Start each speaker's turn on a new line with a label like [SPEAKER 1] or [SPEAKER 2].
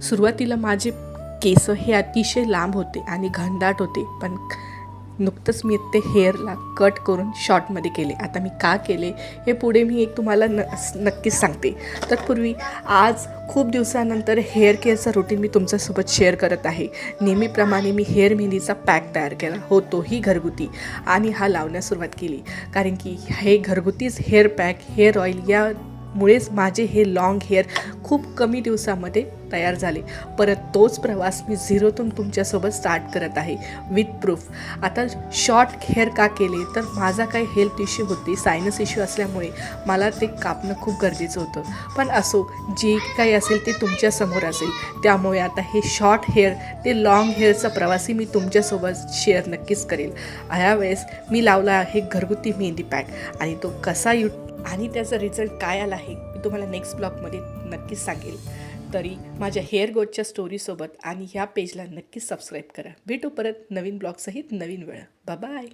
[SPEAKER 1] सुरुवातीला माझे केस हे अतिशय लांब होते आणि घनदाट होते, पण नुकतंच मी ते हेअरला कट करून शॉर्टमध्ये केले. आता मी का केले हे पुढे मी तुम्हाला नक्कीच सांगते. तत्पूर्वी आज खूप दिवसानंतर हेअर केअरचा रुटीन मी तुमच्यासोबत शेअर करत आहे. नेहमीप्रमाणे मी हेअर मेहंदीचा पॅक तयार केला हो, तोही घरगुती, आणि हा लावण्यास सुरुवात केली. कारण की हे घरगुतीच हेअर पॅक, हेअर ऑइल यामुळेच माझे हे लॉंग हेअर खूप कमी दिवसामध्ये तयार झाले. परत तोच प्रवास मी झिरोतून तुमच्यासोबत स्टार्ट करत आहे विथ प्रूफ. आता शॉर्ट हेअर का केले तर माझा काही हेल्थ इश्यू होते, सायनस इश्यू असल्यामुळे मला ते कापणं खूप गरजेचं होतं. पण असो, जे काही असेल ते तुमच्यासमोर असेल, त्यामुळे आता हे शॉर्ट हेअर ते लॉंग हेअरचा प्रवासही मी तुमच्यासोबत शेअर नक्कीच करेल. ह्यावेळेस मी लावला आहे घरगुती मेहंदी पॅक, आणि तो कसा आणि त्याचा रिझल्ट काय आला आहे मी तुम्हाला नेक्स्ट ब्लॉगमध्ये नक्कीच सांगेल. तरी माझ्या हेअर ग्रोथच्या स्टोरीसोबत आणि ह्या पेजला नक्कीच सबस्क्राईब करा. भेटू परत नवीन ब्लॉगसहित नवीन वेळ. बाय.